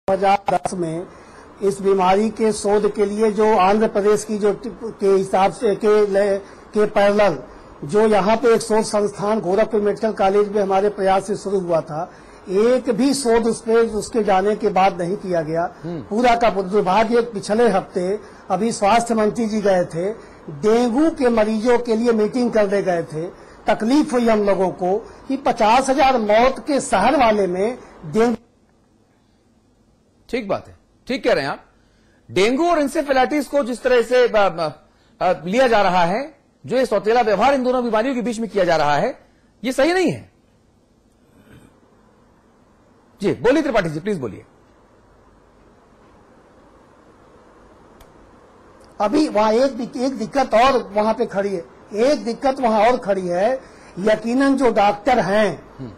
2010 में इस बीमारी के शोध के लिए जो आंध्र प्रदेश की जो के हिसाब से के पैरेलल जो यहाँ पे एक शोध संस्थान गोरखपुर मेडिकल कॉलेज में हमारे प्रयास से शुरू हुआ था, एक भी शोध उसके जाने के बाद नहीं किया गया। पूरा का दुर्भाग्य पिछले हफ्ते अभी स्वास्थ्य मंत्री जी गए थे, डेंगू के मरीजों के लिए मीटिंग करने गए थे। तकलीफ हुई हम लोगों को कि 50,000 मौत के शहर वाले में डेंगू। ठीक बात है, ठीक कह रहे हैं आप। डेंगू और इंसेफेलाइटिस को जिस तरह से लिया जा रहा है, जो ये सौतेला व्यवहार इन दोनों बीमारियों के बीच में किया जा रहा है, ये सही नहीं है। जी बोलिए त्रिपाठी जी, प्लीज बोलिए। अभी वहां एक दिक्कत और वहां पे खड़ी है, एक दिक्कत वहां और खड़ी है। यकीनन जो डॉक्टर हैं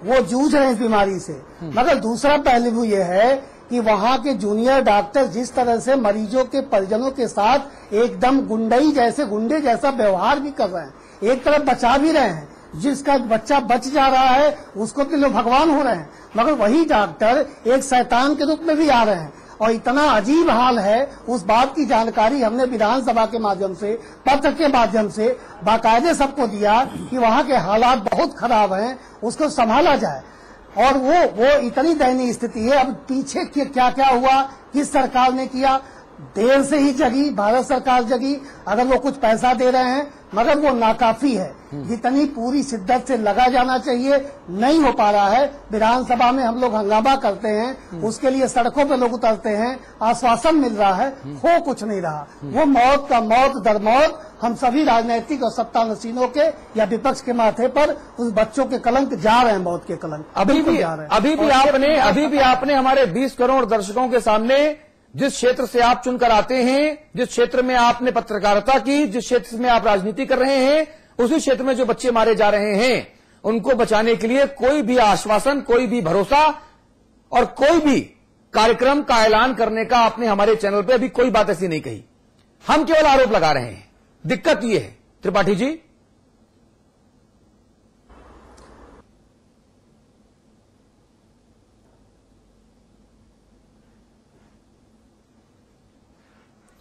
वो जूझ रहे हैं इस बीमारी से, मगर दूसरा पहलू ये है कि वहां के जूनियर डॉक्टर जिस तरह से मरीजों के परिजनों के साथ एकदम गुंडे जैसा व्यवहार भी कर रहे हैं। एक तरफ बचा भी रहे हैं, जिसका बच्चा बच जा रहा है उसको तो लोग भगवान हो रहे हैं, मगर वही डॉक्टर एक शैतान के रूप में भी आ रहे हैं। और इतना अजीब हाल है, उस बात की जानकारी हमने विधानसभा के माध्यम से, पत्र के माध्यम से बाकायदे सबको दिया कि वहां के हालात बहुत खराब हैं, उसको संभाला जाए। और वो इतनी दयनीय स्थिति है। अब पीछे क्या क्या हुआ, किस सरकार ने किया, देर से ही जगी, भारत सरकार जगी। अगर वो कुछ पैसा दे रहे हैं मगर वो नाकाफी है, जितनी पूरी शिद्दत से लगा जाना चाहिए नहीं हो पा रहा है। विधानसभा में हम लोग हंगामा करते हैं, उसके लिए सड़कों पे लोग उतरते हैं, आश्वासन मिल रहा है, हो कुछ नहीं रहा। वो मौत का मौत दर मौत हम सभी राजनीतिक और सत्ता नशीनों के या विपक्ष के माथे पर उस बच्चों के कलंक जा रहे हैं, मौत के कलंक अभी भी जा रहे हैं। अभी भी आपने हमारे 20 करोड़ दर्शकों के सामने, जिस क्षेत्र से आप चुनकर आते हैं, जिस क्षेत्र में आपने पत्रकारिता की, जिस क्षेत्र में आप राजनीति कर रहे हैं, उसी क्षेत्र में जो बच्चे मारे जा रहे हैं, उनको बचाने के लिए कोई भी आश्वासन, कोई भी भरोसा और कोई भी कार्यक्रम का ऐलान करने का आपने हमारे चैनल पे अभी कोई बात ऐसी नहीं कही। हम केवल आरोप लगा रहे हैं। दिक्कत यह है त्रिपाठी जी,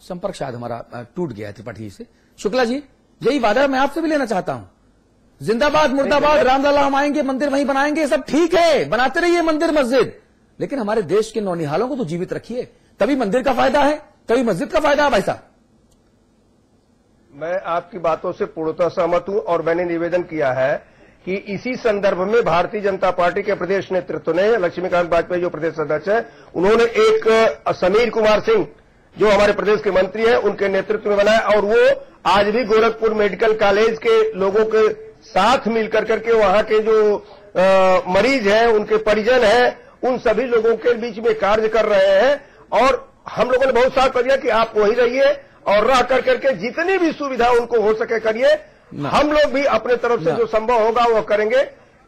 संपर्क शायद हमारा टूट गया है त्रिपाठी जी से। शुक्ला जी, यही वादा मैं आपसे भी लेना चाहता हूं। जिंदाबाद मुर्दाबाद, रामलला हम आएंगे, मंदिर वहीं बनाएंगे, सब ठीक है, बनाते रहिए मंदिर मस्जिद, लेकिन हमारे देश के नौनिहालों को तो जीवित रखिए, तभी मंदिर का फायदा है, तभी मस्जिद का फायदा है। भाई साहब, मैं आपकी बातों से पूर्णतः सहमत हूं और मैंने निवेदन किया है कि इसी संदर्भ में भारतीय जनता पार्टी के प्रदेश नेतृत्व ने, लक्ष्मीकांत वाजपेयी जो प्रदेश अध्यक्ष है, उन्होंने एक समीर कुमार सिंह जो हमारे प्रदेश के मंत्री हैं, उनके नेतृत्व में बनाया और वो आज भी गोरखपुर मेडिकल कॉलेज के लोगों के साथ मिलकर करके वहां के जो मरीज हैं, उनके परिजन हैं, उन सभी लोगों के बीच में कार्य कर रहे हैं। और हम लोगों ने बहुत साथ दिया कि आप वहीं रहिए और रह करके जितनी भी सुविधा उनको हो सके करिए। हम लोग भी अपने तरफ से जो संभव होगा वो करेंगे।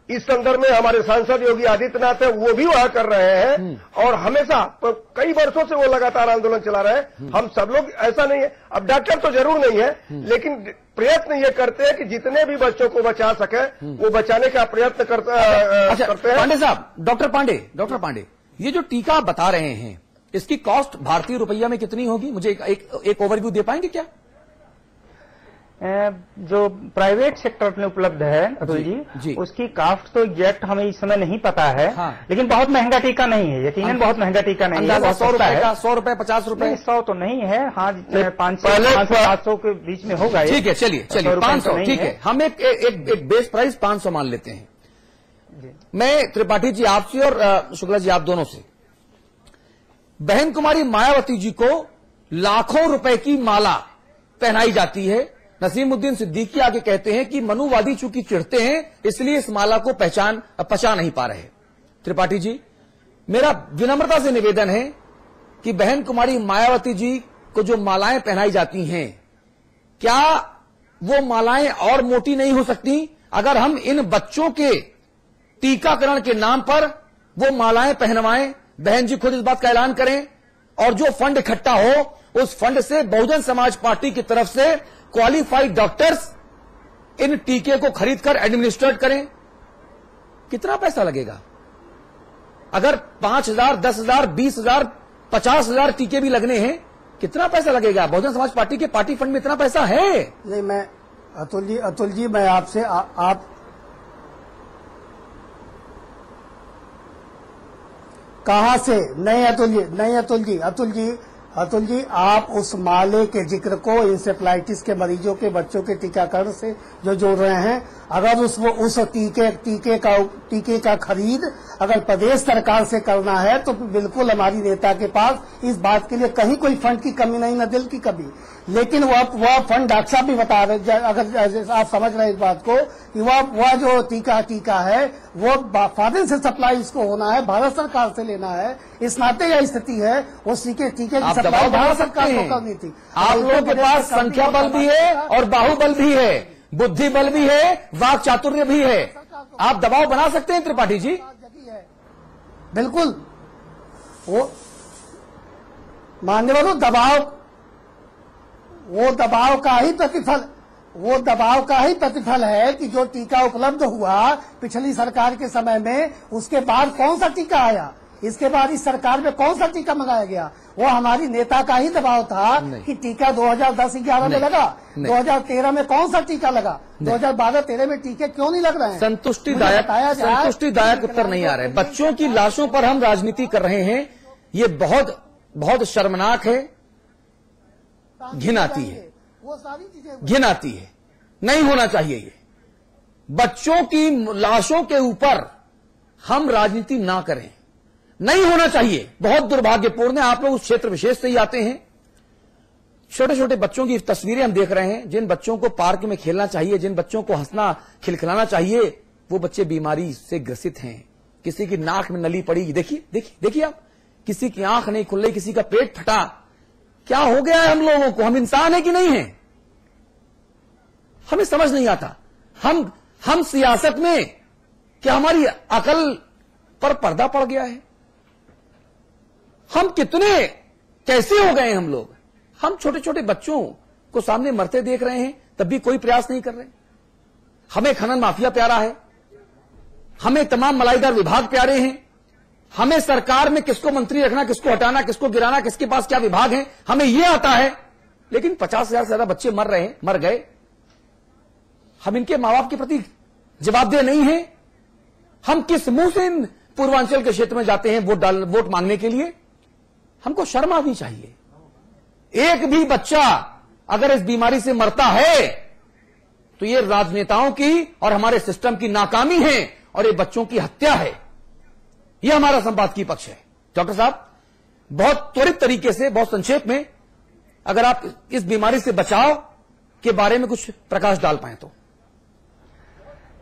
इस संदर्भ में हमारे सांसद योगी आदित्यनाथ है, वो भी वहां कर रहे हैं और हमेशा कई वर्षों से वो लगातार आंदोलन चला रहे हैं। हम सब लोग, ऐसा नहीं है, अब डॉक्टर तो जरूर नहीं है, लेकिन प्रयत्न ये करते हैं कि जितने भी बच्चों को बचा सके वो बचाने का प्रयत्न करते हैं। पांडे साहब, डॉक्टर पांडे, ये जो टीका बता रहे हैं, इसकी कॉस्ट भारतीय रुपया में कितनी होगी? मुझे एक ओवरव्यू दे पाएंगे क्या? जो प्राइवेट सेक्टर में उपलब्ध है अतुल जी, उसकी कास्ट तो एग्जैक्ट हमें इस समय नहीं पता है। लेकिन बहुत महंगा टीका नहीं है, यकीनन बहुत महंगा टीका नहीं है। 100 रुपए का, 100 रुपए, 50 रुपए? 100 तो नहीं है, हाँ 500-700 के बीच में होगा। ठीक है, चलिए 500, ठीक है, हम एक बेस प्राइस 500 मान लेते हैं। मैं त्रिपाठी जी आपसे और शुक्ला जी आप दोनों से, बहन कुमारी मायावती जी को लाखों रुपए की माला पहनाई जाती है। नसीमुद्दीन सिद्दीकी आगे कहते हैं कि मनुवादी चूंकि चिढ़ते हैं इसलिए इस माला को पचा नहीं पा रहे। त्रिपाठी जी, मेरा विनम्रता से निवेदन है कि बहन कुमारी मायावती जी को जो मालाएं पहनाई जाती हैं, क्या वो मालाएं और मोटी नहीं हो सकती अगर हम इन बच्चों के टीकाकरण के नाम पर वो मालाएं पहनवाएं? बहन जी खुद इस बात का ऐलान करें और जो फंड इकट्ठा हो उस फंड से बहुजन समाज पार्टी की तरफ से क्वालिफाइड डॉक्टर्स इन टीके को खरीदकर एडमिनिस्ट्रेट करें। कितना पैसा लगेगा? अगर 5,000, 10,000, 20,000 50,000 टीके भी लगने हैं, कितना पैसा लगेगा? बहुजन समाज पार्टी के पार्टी फंड में इतना पैसा है? नहीं, मैं अतुल जी मैं आपसे आप कहां से? नहीं अतुल जी आप उस माले के जिक्र को इंसेफ्लाइटिस के मरीजों के बच्चों के टीकाकरण से जो जोड़ रहे हैं, अगर उस टीके का खरीद अगर प्रदेश सरकार से करना है तो बिल्कुल हमारी नेता के पास इस बात के लिए कहीं कोई फंड की कमी नहीं, न दिल की कमी। लेकिन वह फंड डॉक्टर साहब भी बता रहे, अगर आप समझ रहे हैं इस बात को कि वह जो टीका है वो फॉरेन से सप्लाई इसको होना है, भारत सरकार से लेना है। इस नाते यह स्थिति है, वो टीके की सप्लाई भारत सरकार को करनी थी। आप लोगों के पास संख्या बल भी है और बाहुबल भी है, बुद्धि बल भी है, वाक चातुर्य भी है। आप दबाव बना सकते हैं त्रिपाठी जी, बिल्कुल। वो मानने वालों वो दबाव का ही प्रतिफल है कि जो टीका उपलब्ध हुआ पिछली सरकार के समय में, उसके बाद कौन सा टीका आया, इसके बाद इस सरकार में कौन सा टीका मंगाया गया? वो हमारी नेता का ही दबाव था कि टीका 2010-11 में लगा, 2013 में कौन सा टीका लगा, 2012-13 में टीके क्यों नहीं लग रहे हैं? संतुष्टिदायक उत्तर नहीं आ रहे। बच्चों की लाशों पर हम राजनीति कर रहे हैं, ये बहुत बहुत शर्मनाक है, घिन आती है, वो सारी चीजें घिन आती है। नहीं होना चाहिए ये। बच्चों की लाशों के ऊपर हम राजनीति ना करें, नहीं होना चाहिए। बहुत दुर्भाग्यपूर्ण है। आप लोग उस क्षेत्र विशेष से ही आते हैं। छोटे छोटे बच्चों की तस्वीरें हम देख रहे हैं, जिन बच्चों को पार्क में खेलना चाहिए, जिन बच्चों को हंसना खिलखिलाना चाहिए, वो बच्चे बीमारी से ग्रसित हैं। किसी की नाक में नली पड़ी, देखिए आप, किसी की आंख नहीं खुल रही, किसी का पेट फटा। क्या हो गया है हम लोगों को? हम इंसान है कि नहीं है? हमें समझ नहीं आता। हम सियासत में क्या हमारी अकल पर पर्दा पड़ गया है? हम कितने कैसे हो गए हम लोग? हम छोटे छोटे बच्चों को सामने मरते देख रहे हैं, तब भी कोई प्रयास नहीं कर रहे। हमें खनन माफिया प्यारा है, हमें तमाम मलाईदार विभाग प्यारे हैं, हमें सरकार में किसको मंत्री रखना, किसको हटाना, किसको गिराना, किसके पास क्या विभाग है, हमें यह आता है। लेकिन 50,000 से ज्यादा बच्चे मर गए। हम इनके मां बाप के प्रति जवाबदेह नहीं है। हम किस मुंह से इन पूर्वांचल के क्षेत्र में जाते हैं वोट मांगने के लिए? हमको शर्म आनी चाहिए। एक भी बच्चा अगर इस बीमारी से मरता है तो ये राजनेताओं की और हमारे सिस्टम की नाकामी है और ये बच्चों की हत्या है। ये हमारा संपादकीय पक्ष है। डॉक्टर साहब, बहुत त्वरित तरीके से, बहुत संक्षेप में, अगर आप इस बीमारी से बचाव के बारे में कुछ प्रकाश डाल पाए तो।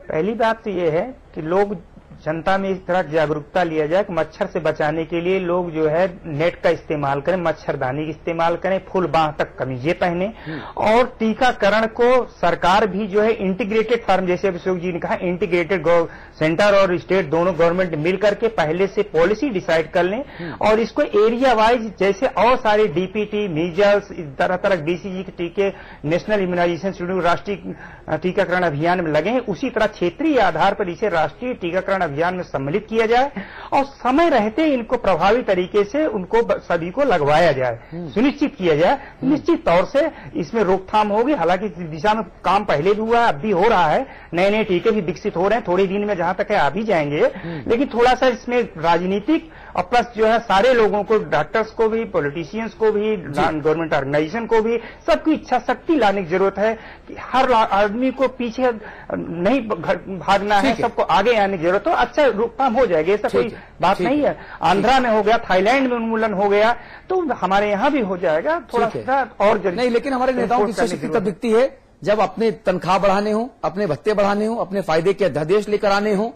पहली बात तो यह है कि लोग, जनता में इस तरह जागरूकता लिया जाए कि मच्छर से बचाने के लिए लोग जो है नेट का इस्तेमाल करें, मच्छरदानी का इस्तेमाल करें, फुल बांह तक कमीजें पहने, और टीकाकरण को सरकार भी जो है इंटीग्रेटेड फार्म, जैसे अभिषेक जी ने कहा, इंटीग्रेटेड सेंटर और स्टेट दोनों गवर्नमेंट मिल करके पहले से पॉलिसी डिसाइड कर लें और इसको एरिया वाइज, जैसे और सारे डीपीटी, मीजल्स, तरह तरह बीसीजी के टीके नेशनल इम्यूनाइजेशन शेड्यूल राष्ट्रीय टीकाकरण अभियान में लगे हैं, उसी तरह क्षेत्रीय आधार पर इसे राष्ट्रीय टीकाकरण अभियान में सम्मिलित किया जाए और समय रहते इनको प्रभावी तरीके से उनको सभी को लगवाया जाए, सुनिश्चित किया जाए। निश्चित तौर से इसमें रोकथाम होगी। हालांकि इस दिशा में काम पहले भी हुआ है, अब भी हो रहा है, नए नए टीके भी विकसित हो रहे हैं, थोड़े दिन में जहां तक है आ भी जाएंगे। लेकिन थोड़ा सा इसमें राजनीतिक और प्लस जो है सारे लोगों को, डॉक्टर्स को भी, पॉलिटिशियंस को भी, गवर्नमेंट ऑर्गेनाइजेशन को भी, सबकी इच्छा शक्ति लाने की जरूरत है कि हर आदमी को पीछे नहीं भागना है, सबको आगे आने की जरूरत है। अच्छा रोकथाम हो जाएगी, ऐसा कोई बात नहीं है। आंध्रा में हो गया, थाईलैंड में उन्मूलन हो गया, तो हमारे यहाँ भी हो जाएगा थोड़ा सा और नहीं। लेकिन हमारे नेताओं की इच्छा शक्ति तब दिखती है जब अपने तनख्वाह बढ़ाने हो, अपने भत्ते बढ़ाने हो, अपने फायदे के अध्यादेश लेकर आने हो,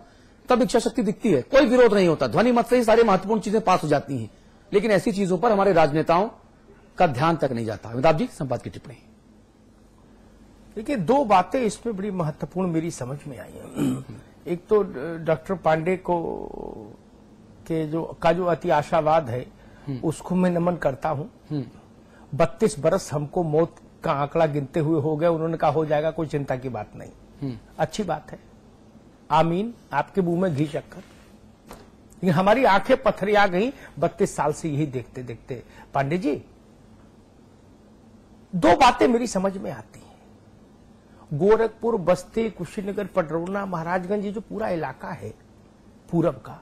तब इच्छा शक्ति दिखती है। कोई विरोध नहीं होता, ध्वनि मत से ही सारी महत्वपूर्ण चीजें पास हो जाती हैं। लेकिन ऐसी चीजों पर हमारे राजनेताओं का ध्यान तक नहीं जाता। अमिताभ जी, संपादक की टिप्पणी। देखिए, दो बातें इसमें बड़ी महत्वपूर्ण मेरी समझ में आई है। एक तो डॉक्टर पांडे को के जो अति आशावाद है उसको मैं नमन करता हूं। 32 बरस हमको मौत का आंकड़ा गिनते हुए हो गया, उन्होंने कहा हो जाएगा, कोई चिंता की बात नहीं। अच्छी बात है, आमीन, आपके मुंह में घी शक्कर। लेकिन हमारी आंखें पथरिया गई 32 साल से यही देखते देखते। पांडे जी, दो बातें मेरी समझ में आती हैं। गोरखपुर, बस्ती, कुशीनगर, पडरौना, महाराजगंज, ये जो पूरा इलाका है पूरब का,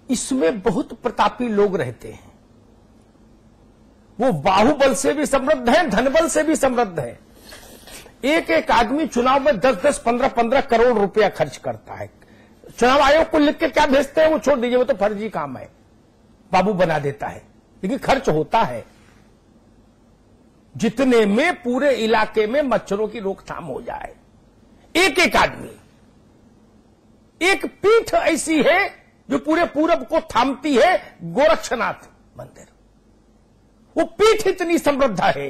इसमें बहुत प्रतापी लोग रहते हैं। वो बाहुबल से भी समृद्ध हैं, धनबल से भी समृद्ध हैं। एक एक आदमी चुनाव में 10-10, 15-15 करोड़ रुपया खर्च करता है। चुनाव आयोग को लिख के क्या भेजते हैं वो छोड़ दीजिए, वो तो फर्जी काम है, बाबू बना देता है, लेकिन खर्च होता है जितने में पूरे इलाके में मच्छरों की रोकथाम हो जाए। एक एक आदमी, एक पीठ ऐसी है जो पूरे पूरब को थामती है, गोरक्षनाथ मंदिर। वो पीठ इतनी समृद्ध है।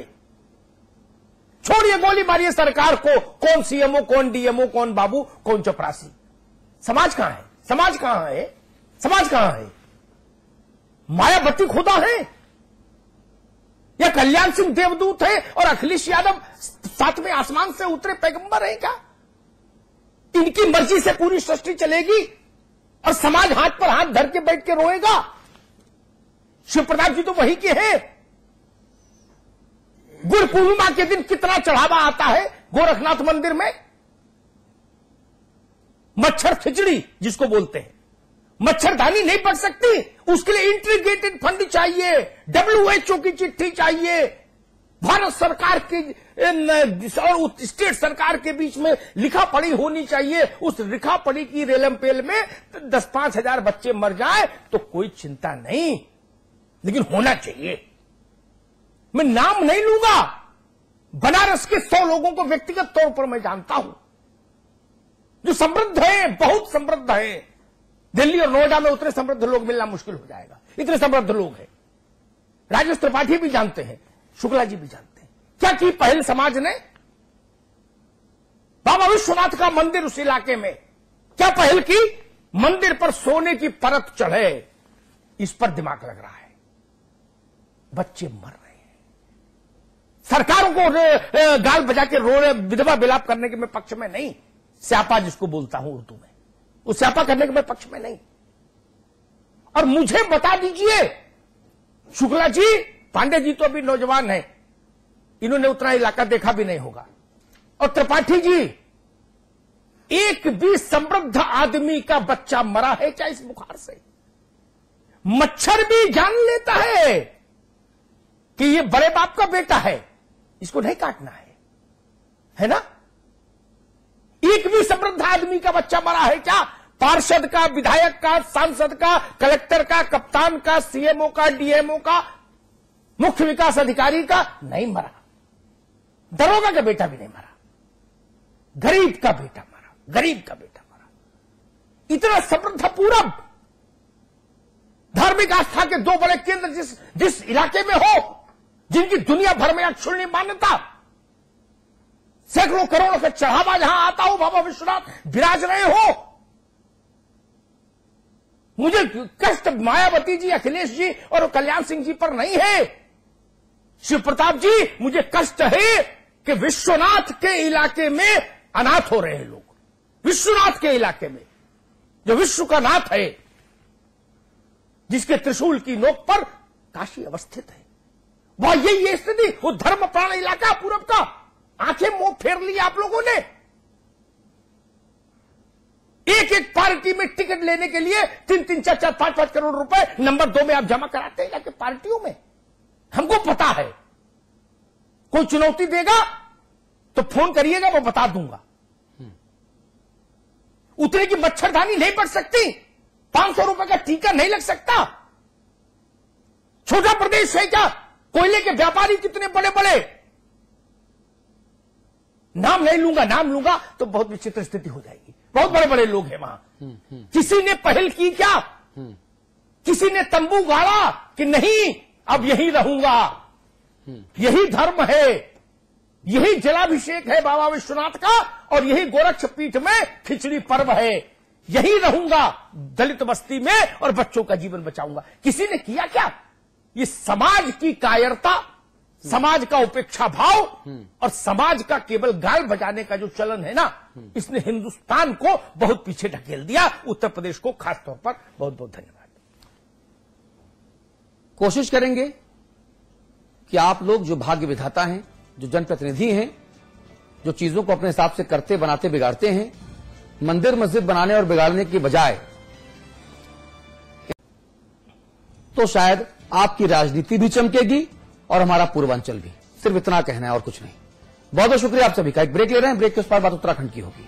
छोड़िए गोली मारिए सरकार को, कौन सीएमओ, कौन डीएमओ, कौन बाबू, कौन चपरासी। समाज कहां है? समाज कहां है? समाज कहां है? मायावती खुदा है या कल्याण सिंह देवदूत है और अखिलेश यादव 7वें आसमान से उतरे पैगंबर है क्या? इनकी मर्जी से पूरी सृष्टि चलेगी और समाज हाथ पर हाथ धर के बैठ के रोएगा? शिव प्रताप जी तो वही के हैं। गुरु पूर्णिमा के दिन कितना चढ़ावा आता है गोरखनाथ मंदिर में। मच्छर खिचड़ी जिसको बोलते हैं, मच्छरदानी नहीं पड़ सकती, उसके लिए इंटीग्रेटेड फंड चाहिए, WHO की चिट्ठी चाहिए, भारत सरकार की और स्टेट सरकार के बीच में लिखा पढ़ी होनी चाहिए। उस लिखा पढ़ी की रेलम पेल में 10-5 हजार बच्चे मर जाए तो कोई चिंता नहीं, लेकिन होना चाहिए। मैं नाम नहीं लूंगा, बनारस के 100 लोगों को व्यक्तिगत तौर पर मैं जानता हूं जो समृद्ध है, बहुत समृद्ध है। दिल्ली और नोएडा में उतने समृद्ध लोग मिलना मुश्किल हो जाएगा, इतने समृद्ध लोग हैं। राजेश त्रिपाठी भी जानते हैं, शुक्ला जी भी जानते हैं। क्या की पहल समाज ने? बाबा विश्वनाथ का मंदिर उस इलाके में क्या पहल की? मंदिर पर सोने की परत चढ़े, इस पर दिमाग लग रहा है। बच्चे मर रहे हैं। सरकारों को गाल बजा के रो विधवा विलाप करने के मैं पक्ष में नहीं, स्यापा जिसको बोलता हूं उर्दू में, उस स्यापा करने के मैं पक्ष में नहीं। और मुझे बता दीजिए, शुक्ला जी, पांडे जी तो अभी नौजवान है, इन्होंने उतना इलाका देखा भी नहीं होगा, और त्रिपाठी जी, एक भी समृद्ध आदमी का बच्चा मरा है क्या इस बुखार से? मच्छर भी जान लेता है कि ये बड़े बाप का बेटा है, इसको नहीं काटना है ना? एक भी समृद्ध आदमी का बच्चा मरा है क्या? पार्षद का, विधायक का, सांसद का, कलेक्टर का, कप्तान का, सीएमओ का, डीएमओ का, मुख्य विकास अधिकारी का नहीं मरा। दरोगा का बेटा भी नहीं मरा, गरीब का बेटा मरा, गरीब का बेटा मरा। इतना समृद्ध पूरब, धार्मिक आस्था के 2 बड़े केंद्र जिस इलाके में हो, जिनकी दुनिया भर में अक्षुण्य मान्यता, सैकड़ों करोड़ों का चढ़ावा जहां आता हो, बाबा विश्वनाथ विराज रहे हो। मुझे कष्ट मायावती जी, अखिलेश जी और कल्याण सिंह जी पर नहीं है, शिव प्रताप जी, मुझे कष्ट है कि विश्वनाथ के इलाके में अनाथ हो रहे हैं लोग। विश्वनाथ के इलाके में, जो विश्व का नाथ है, जिसके त्रिशूल की नोक पर काशी अवस्थित है, वह यही स्थिति, वो धर्म प्राण इलाका पूरब का, आंखें मुंह फेर ली आप लोगों ने। एक एक पार्टी में टिकट लेने के लिए 3-3, 4-4, 5-5 करोड़ रुपए नंबर 2 में आप जमा कराते हैं जाके पार्टियों में। हमको पता है, कोई चुनौती देगा तो फोन करिएगा, मैं बता दूंगा। उतने की मच्छरदानी नहीं पड़ सकती, 500 रुपए का टीका नहीं लग सकता। छोटा प्रदेश है क्या? कोयले के व्यापारी कितने बड़े बड़े, नाम नहीं लूंगा, नाम लूंगा तो बहुत विचित्र स्थिति हो जाएगी। बहुत बड़े बड़े लोग हैं वहां। किसी ने पहल की क्या? किसी ने तंबू गाड़ा कि नहीं अब यही रहूंगा, यही धर्म है, यही जलाभिषेक है बाबा विश्वनाथ का, और यही गोरक्षपीठ में खिचड़ी पर्व है, यही रहूंगा दलित बस्ती में और बच्चों का जीवन बचाऊंगा। किसी ने किया क्या? ये समाज की कायरता, समाज का उपेक्षा भाव और समाज का केवल गाल बजाने का जो चलन है ना, इसने हिंदुस्तान को बहुत पीछे ढकेल दिया, उत्तर प्रदेश को खासतौर पर। बहुत बहुत धन्यवाद। कोशिश करेंगे कि आप लोग जो भाग्य विधाता हैं, जो जनप्रतिनिधि हैं, जो चीजों को अपने हिसाब से करते, बनाते, बिगाड़ते हैं, मंदिर मस्जिद बनाने और बिगाड़ने की बजाय तो शायद आपकी राजनीति भी चमकेगी और हमारा पूर्वांचल भी। सिर्फ इतना कहना है और कुछ नहीं। बहुत बहुत शुक्रिया आप सभी का। एक ब्रेक ले रहे हैं, ब्रेक के उस पार बात उत्तराखंड की होगी।